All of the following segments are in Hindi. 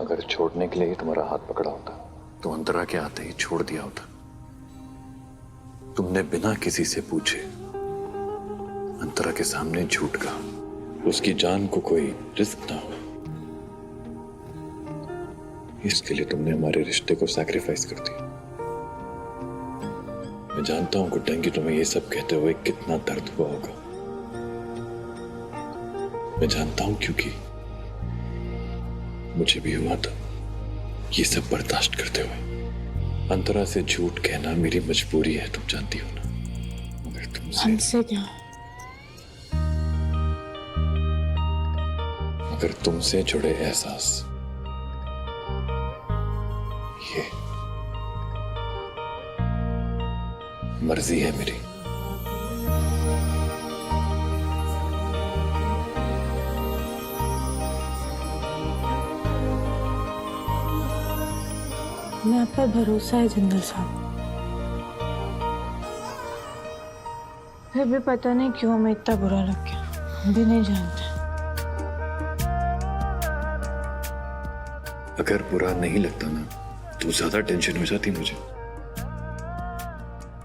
अगर छोड़ने के लिए ही तुम्हारा हाथ पकड़ा होता तो अंतरा के आते ही छोड़ दिया होता। तुमने बिना किसी से पूछे अंतरा के सामने झूठ कहा, उसकी जान को कोई रिस्क ना हो, इसके लिए तुमने हमारे रिश्ते को सैक्रिफाइस कर दिया। मैं जानता हूं गुड्डन कि तुम्हें ये सब कहते हुए कितना दर्द हुआ होगा। मैं जानता हूं क्योंकि मुझे भी हुआ था ये सब बर्दाश्त करते हुए। अंतरा से झूठ कहना मेरी मजबूरी है, तुम जानती हो ना। मगर हमसे क्या? मगर तुमसे जुड़े एहसास, ये मर्जी है मेरी। मैं आप पर भरोसा है जिंदल साहब, फिर भी पता नहीं क्यों हमें इतना बुरा लग गया, हम भी नहीं जानते। अगर बुरा नहीं लगता ना तो ज्यादा टेंशन हो जाती मुझे,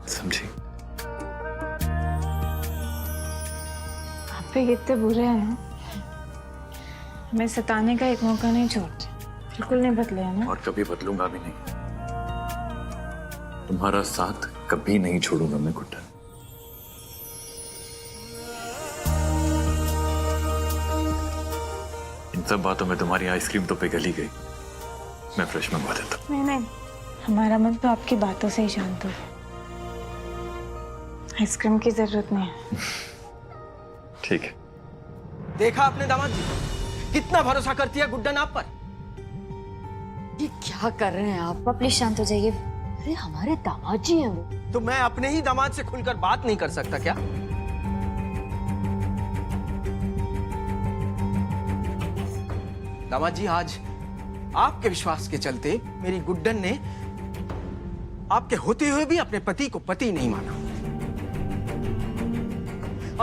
समझी? आप भी कितने बुरे हैं, हमें सताने का एक मौका नहीं छोड़ते। बिल्कुल नहीं बदले है ना? और कभी बदलूंगा भी नहीं। तुम्हारा साथ कभी नहीं छोड़ूंगा मैं गुड्डन। इन सब बातों में तुम्हारी आइसक्रीम तो पिघल ही गई, मैं फ्रेश मंगवा देता हूं। नहीं, हमारा मन तो आपकी बातों से ही शांत हो गया। आइसक्रीम की जरूरत नहीं है। ठीक है। देखा आपने दामाद जी, कितना भरोसा करती है गुड्डन आप पर। ये क्या कर रहे हैं आप? प्लीज शांत हो जाइए। अरे हमारे दामाद जी हैं वो। तो मैं अपने ही दामाद से खुलकर बात नहीं कर सकता क्या? दामाद जी, आज आपके विश्वास के चलते मेरी गुड्डन ने आपके होते हुए भी अपने पति को पति नहीं माना।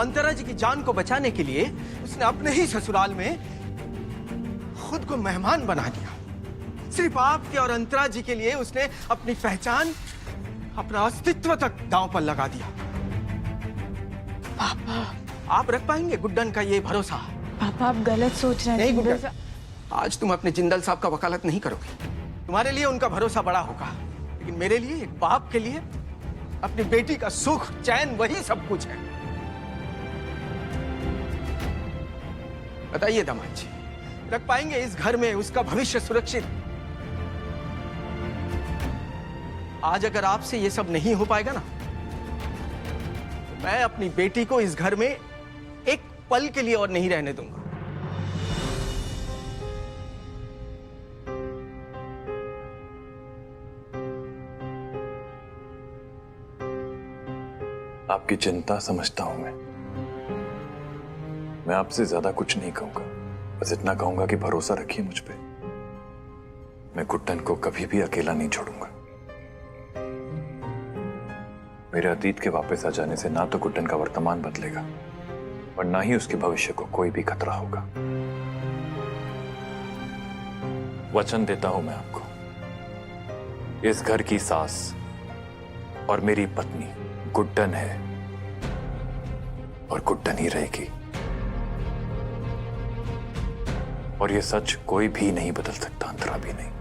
अंतरा जी की जान को बचाने के लिए उसने अपने ही ससुराल में खुद को मेहमान बना दिया। सिर्फ आपके और अंतरा जी के लिए उसने अपनी पहचान, अपना अस्तित्व तक दांव पर लगा दिया। पापा, आप रख पाएंगे गुड्डन का ये भरोसा? पापा आप गलत सोच रहे हैं। नहीं गुड्डन, आज तुम अपने जिंदल साहब का वकालत नहीं करोगे। तुम्हारे लिए उनका भरोसा बड़ा होगा, लेकिन मेरे लिए, एक बाप के लिए, अपनी बेटी का सुख चैन वही सब कुछ है। बताइए दामाद जी, रख पाएंगे इस घर में उसका भविष्य सुरक्षित? आज अगर आपसे ये सब नहीं हो पाएगा ना, तो मैं अपनी बेटी को इस घर में एक पल के लिए और नहीं रहने दूंगा। आपकी चिंता समझता हूं मैं आपसे ज्यादा कुछ नहीं कहूंगा, बस इतना कहूंगा कि भरोसा रखिए मुझ पे। मैं गुड्डन को कभी भी अकेला नहीं छोड़ूंगा। मेरे अतीत के वापस आ जाने से ना तो गुड्डन का वर्तमान बदलेगा और ना ही उसके भविष्य को कोई भी खतरा होगा। वचन देता हूं मैं आपको, इस घर की सास और मेरी पत्नी गुड्डन है और गुड्डन ही रहेगी। और ये सच कोई भी नहीं बदल सकता, अंतरा भी नहीं।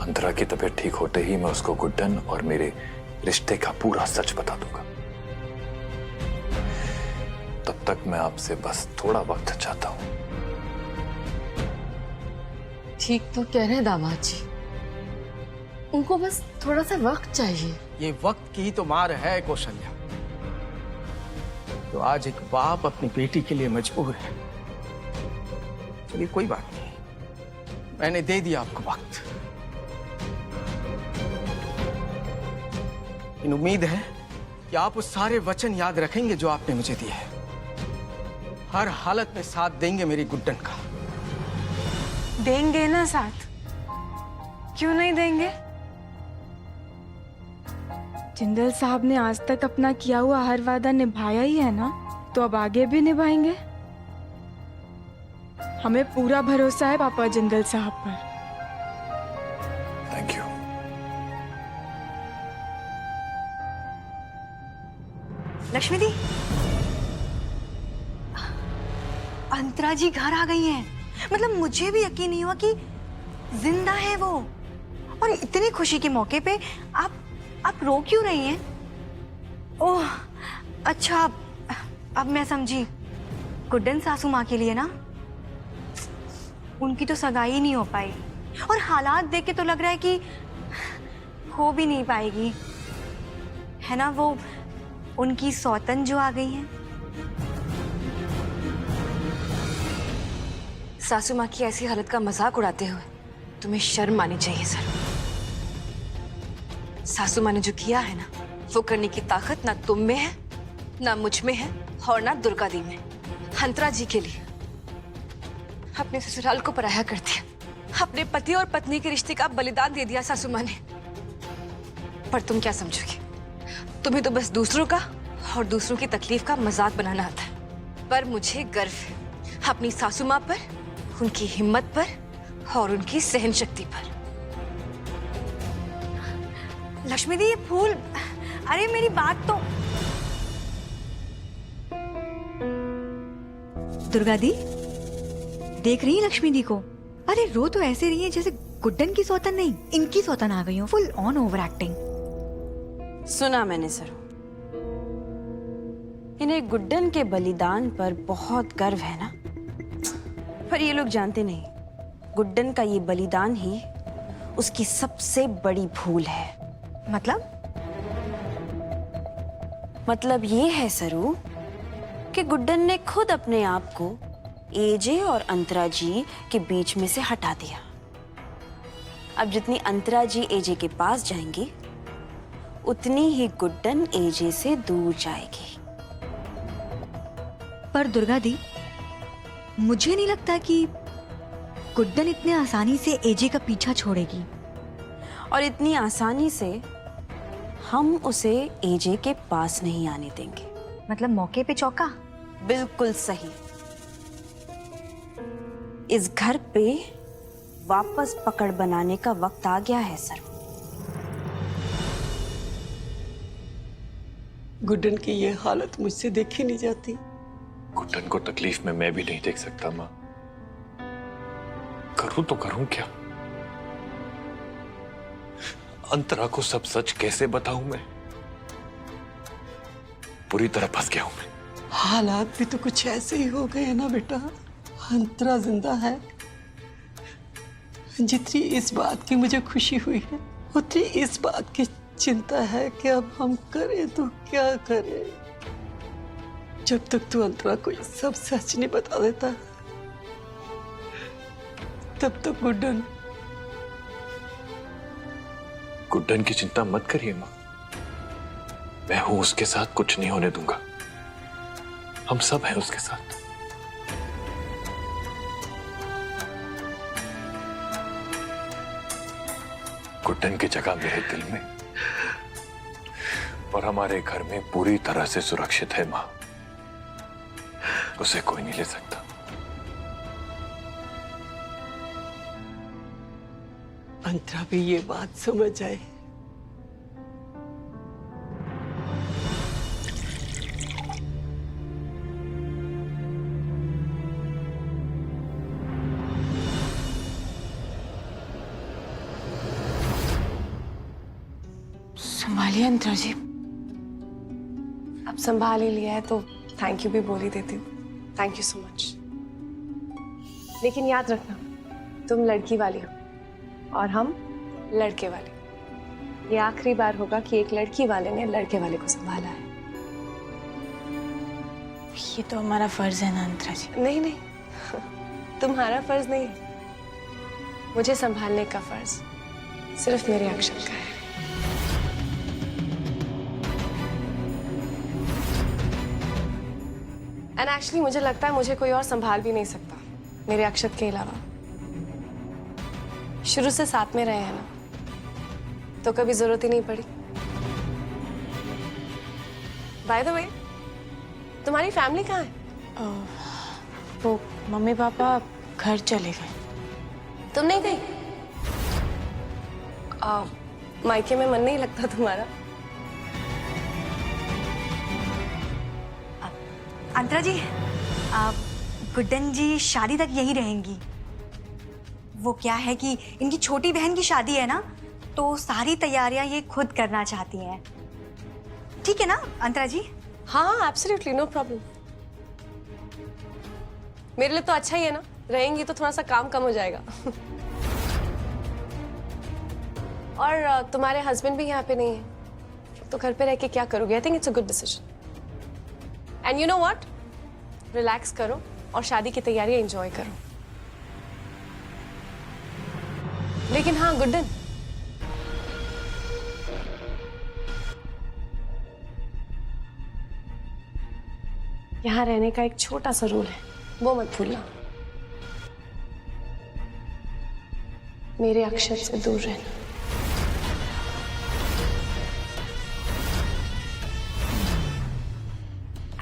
अंतरा की तबीयत ठीक होते ही मैं उसको गुड्डन और मेरे रिश्ते का पूरा सच बता दूंगा। तब तक मैं आपसे बस थोड़ा वक्त चाहता हूं। ठीक तो कह रहे हैं दामाद जी, उनको बस थोड़ा सा वक्त चाहिए। ये वक्त की तो मार है कौशल्या, तो आज एक बाप अपनी बेटी के लिए मजबूर है। चलिए कोई बात नहीं, मैंने दे दिया आपको वक्त। इन उम्मीद है कि आप उस सारे वचन याद रखेंगे जो आपने मुझे दिए हैं। हर हालत में साथ देंगे मेरी गुड्डन का। देंगे ना साथ, क्यों नहीं देंगे? जिंदल साहब ने आज तक अपना किया हुआ हर वादा निभाया ही है ना, तो अब आगे भी निभाएंगे। हमें पूरा भरोसा है पापा जंगल साहब पर। Thank you. लक्ष्मी दी, अंतरा जी घर आ गई हैं। मतलब मुझे भी यकीन नहीं हुआ कि जिंदा है वो। और इतनी खुशी के मौके पे आप रो क्यों रही हैं? ओह अच्छा, अब मैं समझी। गुड्डन सासू माँ के लिए ना, उनकी तो सगाई ही नहीं हो पाई और हालात देख के तो लग रहा है कि हो भी नहीं पाएगी, है ना? वो उनकी सौतन जो आ गई है। सासू माँ की ऐसी हालत का मजाक उड़ाते हुए तुम्हें शर्म आनी चाहिए सर। सासू माँ ने जो किया है ना, वो करने की ताकत ना तुम में है, ना मुझ में है और ना दुर्गा दी में। अंतरा जी के लिए अपने ससुराल को पराया कर दिया, अपने पति और पत्नी के रिश्ते का बलिदान दे दिया सासू माँ ने। पर तुम क्या समझोगी? तुम्हें तो बस दूसरों का और दूसरों की तकलीफ का मजाक बनाना आता है। पर मुझे गर्व है अपनी सासू माँ पर, उनकी हिम्मत पर और उनकी सहन शक्ति पर। लक्ष्मी दी, ये फूल, अरे मेरी बात तो। दुर्गा दी, देख रही है लक्ष्मी दी को? अरे रो तो ऐसे रही है जैसे गुड्डन की सौतन नहीं, इनकी सौतन आ गई हो। Full on over acting. सुना मैंने सर, इन्हें गुड्डन के बलिदान पर बहुत गर्व है ना। पर ये लोग जानते नहीं, गुड्डन का ये बलिदान ही उसकी सबसे बड़ी भूल है। मतलब ये है सरू कि गुड्डन ने खुद अपने आप को एजे और अंतरा जी के बीच में से हटा दिया। अब जितनी अंतरा जी एजे के पास जाएंगी, उतनी ही गुड्डन एजे से दूर जाएगी। पर दुर्गा दी, मुझे नहीं लगता कि गुड्डन इतने आसानी से एजे का पीछा छोड़ेगी। और इतनी आसानी से हम उसे एजे के पास नहीं आने देंगे। मतलब मौके पे चौका। बिल्कुल सही। इस घर पे वापस पकड़ बनाने का वक्त आ गया है सर। गुड्डन की ये हालत मुझसे देखी नहीं जाती। गुड्डन को तकलीफ में मैं भी नहीं देख सकता माँ। करूं तो करूं क्या? अंतरा को सब सच कैसे बताऊं मैं? पूरी तरह फंस गया हूं मैं। हालात भी तो कुछ ऐसे ही हो गए ना बेटा। अंतरा जिंदा है। जितनी इस बात की मुझे खुशी हुई है, उतनी इस बात की चिंता है कि अब हम करें तो क्या करें। जब तक तू अंतरा को ये सब सच नहीं बता देता, तब तक गुड्डन की चिंता मत करिए माँ, मैं हूं उसके साथ, कुछ नहीं होने दूंगा। हम सब हैं उसके साथ। गुड्डन की जगह मेरे दिल में और हमारे घर में पूरी तरह से सुरक्षित है माँ। उसे कोई नहीं ले सकता। अंतरा भी ये बात समझ जाए। संभालिए अंतरा जी। अब संभाल ही लिया है तो थैंक यू भी बोल ही देती हूँ। Thank you so much. लेकिन याद रखना, तुम लड़की वाली हो और हम लड़के वाले। ये आखिरी बार होगा कि एक लड़की वाले ने लड़के वाले को संभाला है। ये तो हमारा फर्ज है ना अंतरा जी। नहीं नहीं, तुम्हारा फर्ज नहीं है, मुझे संभालने का फर्ज सिर्फ मेरे अक्षत का है। एंड एक्चुअली मुझे लगता है मुझे कोई और संभाल भी नहीं सकता मेरे अक्षत के अलावा। शुरू से साथ में रहे हैं ना, तो कभी जरूरत ही नहीं पड़ी। बाय द वे, तुम्हारी फैमिली कहाँ है? वो मम्मी पापा घर चले गए। तुम नहीं गई? मायके में मन नहीं लगता तुम्हारा? अंतरा जी, गुड्डन जी शादी तक यही रहेंगी। वो क्या है कि इनकी छोटी बहन की शादी है ना, तो सारी तैयारियां ये खुद करना चाहती हैं। ठीक है ना अंतरा जी? हाँ, एब्सोल्युटली, नो प्रॉब्लम। मेरे लिए तो अच्छा ही है ना, रहेंगी तो थोड़ा सा काम कम हो जाएगा। और तुम्हारे हस्बैंड भी यहाँ पे नहीं है, तो घर पे रह के क्या करोगे? I think it's a good decision. And you know what, relax करो और शादी की तैयारी एंजॉय करो। लेकिन हाँ गुड्डन, यहाँ रहने का एक छोटा सा रूल है, वो मत भूलना। मेरे अक्षत से दूर रहना।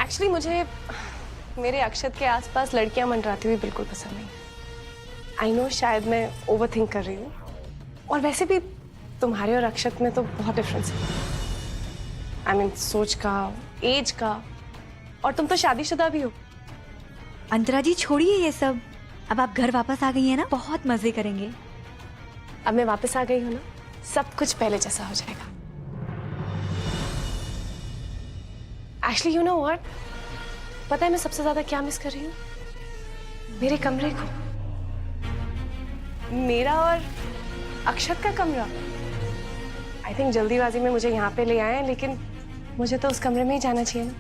एक्चुअली मुझे मेरे अक्षत के आसपास लड़कियां मंडराती हुई बिल्कुल पसंद नहीं। आई नो शायद मैं ओवर थिंक कर रही हूँ, और वैसे भी तुम्हारे और अक्षत में तो बहुत डिफरेंस है। आई मीन सोच का, एज का, और तुम तो शादीशुदा भी हो। अंतरा जी छोड़िए ये सब, अब आप घर वापस आ गई हैं ना, बहुत मजे करेंगे। अब मैं वापस आ गई हूँ ना, सब कुछ पहले जैसा हो जाएगा। एक्चुअली यू नो व्हाट, पता है मैं सबसे ज्यादा क्या मिस कर रही हूँ? मेरे कमरे को, मेरा और अक्षत का कमरा। आई थिंक जल्दीबाजी में मुझे यहाँ पे ले आए हैं, लेकिन मुझे तो उस कमरे में ही जाना चाहिए ना।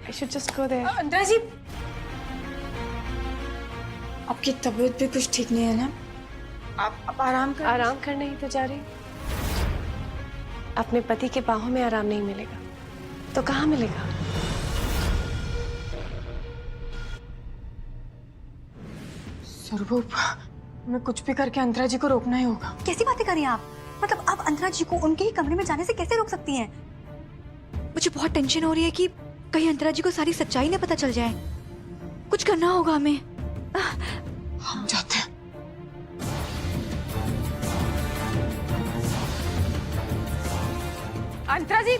I should just go there. Antara ji, आपकी तबीयत भी कुछ ठीक नहीं है ना? आप आराम कर। आराम करने ही तो जा रही हूँ। अपने पति के बाहों में आराम नहीं मिलेगा तो कहाँ मिलेगा? स्वरूप, हमें कुछ भी करके अंतरा जी को रोकना ही होगा। कैसी बातें कर रही हैं आप? मतलब आप अंतरा जी को उनके ही कमरे में जाने से कैसे रोक सकती हैं? मुझे बहुत टेंशन हो रही है कि कहीं अंतरा जी को सारी सच्चाई न पता चल जाए। कुछ करना होगा हमें। हम जाते हैं। अंतरा जी,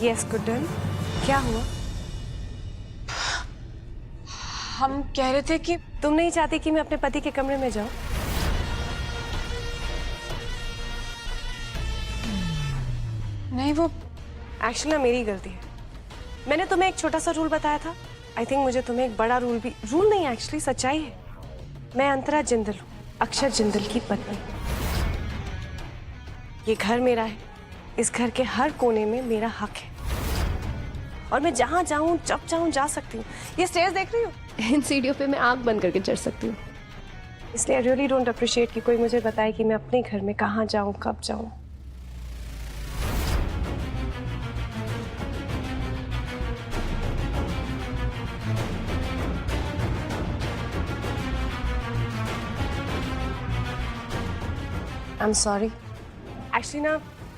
यस गुड्डन, क्या हुआ? हम कह रहे थे कि तुम नहीं चाहती कि मैं अपने पति के कमरे में जाऊं? नहीं, वो एक्चुअली मेरी गलती है। मैंने तुम्हें एक छोटा सा रूल बताया था। आई थिंक मुझे तुम्हें एक बड़ा रूल भी, रूल नहीं एक्चुअली सच्चाई है। मैं अंतरा जिंदल हूँ, अक्षर जिंदल की पत्नी। ये घर मेरा है, इस घर के हर कोने में मेरा हक है, और मैं जहाँ जाऊँ जब चाहूँ जा सकती हूँ। ये स्टेज देख रही हो, इन सीढ़ियों पे मैं आंख बंद करके चढ़ सकती हूँ। इसलिए आई रियली डोंट अप्रिशिएट कि कोई मुझे बताए कि मैं अपने घर में कहाँ जाऊँ, कब जाऊँ। I am sorry. एक्चुअली ना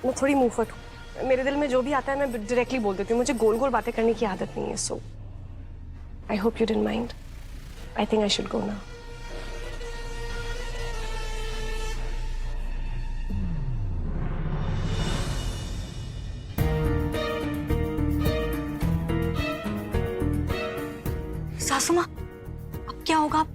मैं थोड़ी मुंहफट हूँ, मेरे दिल में जो भी आता है मैं डायरेक्टली बोल देती हूँ। मुझे गोल गोल बातें करने की आदत नहीं है। So I hope you didn't mind. I think I should go now. सासू माँ, अब क्या होगा?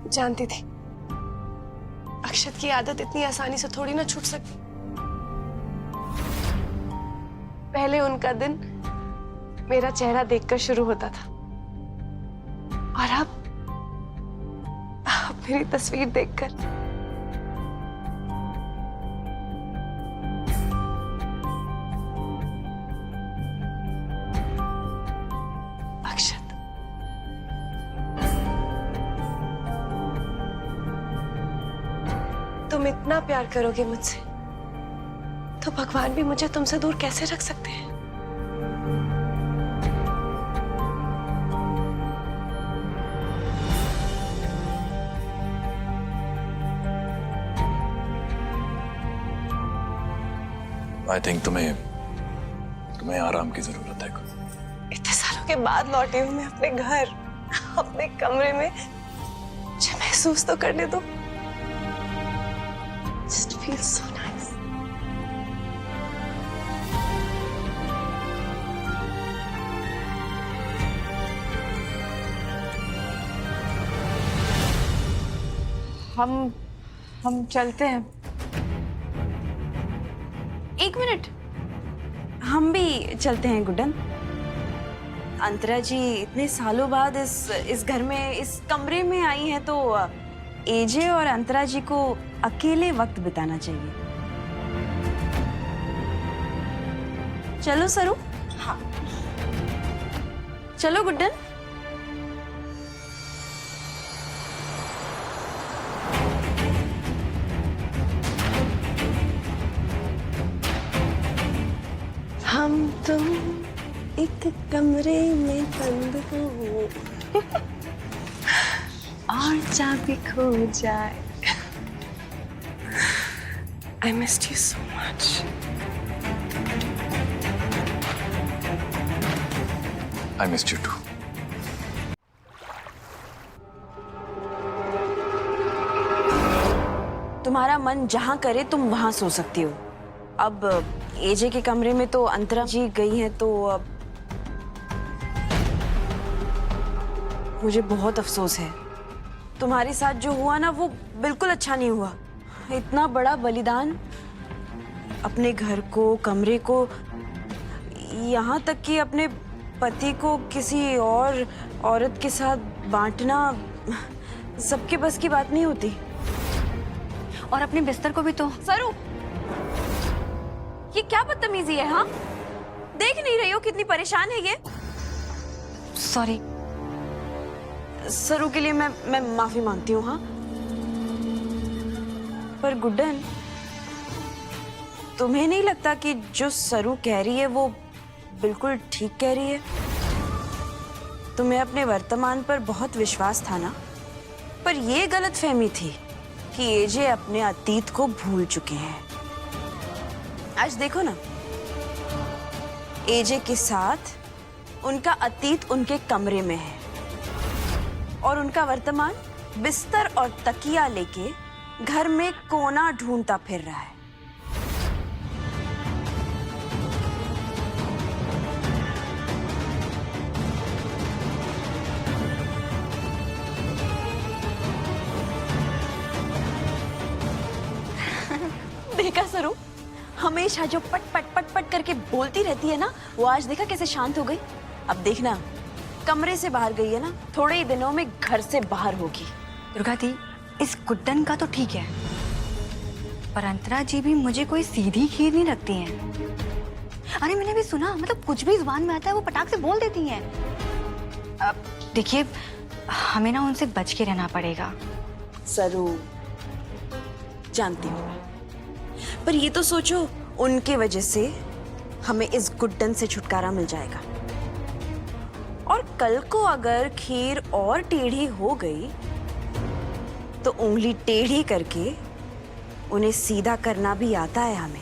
जानती थी अक्षत की आदत इतनी आसानी से थोड़ी ना छूट सकती। पहले उनका दिन मेरा चेहरा देखकर शुरू होता था, और अब मेरी तस्वीर देखकर तुम इतना प्यार करोगे मुझसे तो भगवान भी मुझे तुमसे दूर कैसे रख सकते हैं? आई थिंक तुम्हें आराम की जरूरत है। इतने सालों के बाद लौटी हूँ मैं अपने घर, अपने कमरे में। मुझे महसूस तो करने दो। Just feels so nice. हम चलते हैं। एक मिनट, हम भी चलते हैं गुड्डन। अंतरा जी इतने सालों बाद इस घर में, इस कमरे में आई हैं तो एजे और अंतरा जी को अकेले वक्त बिताना चाहिए। चलो सरू। हाँ चलो गुड्डन। हम तुम एक कमरे में बंद हो और चाबी खो जाए। I missed you so much. I missed you too. तुम्हारा मन जहां करे तुम वहां सो सकती हो। अब एजे के कमरे में तो अंतरा जी गई है तो अब मुझे बहुत अफसोस है। तुम्हारे साथ जो हुआ ना वो बिल्कुल अच्छा नहीं हुआ। इतना बड़ा बलिदान अपने घर को, कमरे को, यहाँ तक कि अपने पति को किसी और औरत के साथ बांटना सबके बस की बात नहीं होती। और अपने बिस्तर को भी तो। सरू, ये क्या बदतमीजी है? हाँ, देख नहीं रही हो कितनी परेशान है ये? सॉरी। सरू के लिए मैं माफी मांगती हूँ। हाँ, पर गुड्डन, तुम्हें नहीं लगता कि जो सरू कह रही है वो बिल्कुल ठीक कह रही है? तुम्हें अपने वर्तमान पर बहुत विश्वास था ना, पर ये गलतफहमी थी कि एजे अपने अतीत को भूल चुके हैं। आज देखो ना, एजे के साथ उनका अतीत उनके कमरे में है और उनका वर्तमान बिस्तर और तकिया लेके घर में कोना ढूंढता फिर रहा है। देखा सरू, हमेशा जो पट पट पट पट करके बोलती रहती है ना, वो आज देखा कैसे शांत हो गई। अब देखना, कमरे से बाहर गई है ना, थोड़े ही दिनों में घर से बाहर होगी। दुर्गा दी, इस गुड्डन का तो ठीक है, पर अंतरा जी भी मुझे कोई सीधी खीर नहीं लगती हैं। अरे मैंने भी सुना, मतलब कुछ भी जुबान में आता है वो पटाख से बोल देती हैं। अब देखिए, हमें ना उनसे बच के रहना पड़ेगा। सरू, जानती हूँ, पर ये तो सोचो, उनके वजह से हमें इस गुड्डन से छुटकारा मिल जाएगा। और कल को अगर खीर और टेढ़ी हो गई तो उंगली टेढ़ी करके उन्हें सीधा करना भी आता है हमें।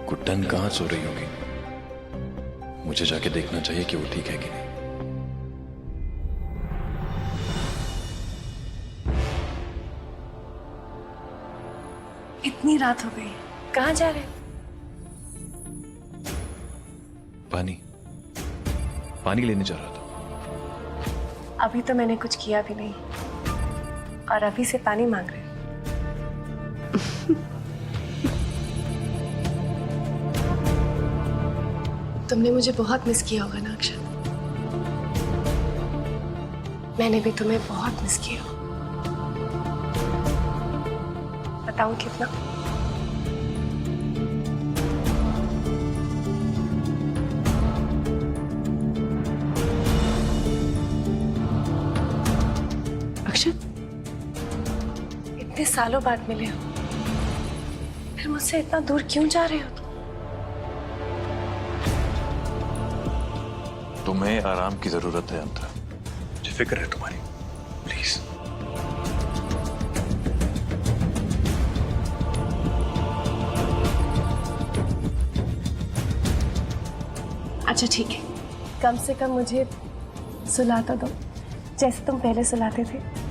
गुड्डन कहाँ सो रही होगी? मुझे जाके देखना चाहिए कि वो ठीक है कि नहीं। इतनी रात हो गई, कहाँ जा रहे? पानी लेने जा रहा था। अभी तो मैंने कुछ किया भी नहीं और अभी से पानी मांग रहे। तुमने मुझे बहुत मिस किया होगा ना अक्षत? मैंने भी तुम्हें बहुत मिस किया। बताऊं कितना? सालों बाद मिले हो, फिर मुझसे इतना दूर क्यों जा रहे हो तुम? तुम्हें आराम की जरूरत है अंतरा, मुझे फिक्र है तुम्हारी, प्लीज। अच्छा ठीक है, कम से कम मुझे सुला तो दो, जैसे तुम पहले सुलाते थे।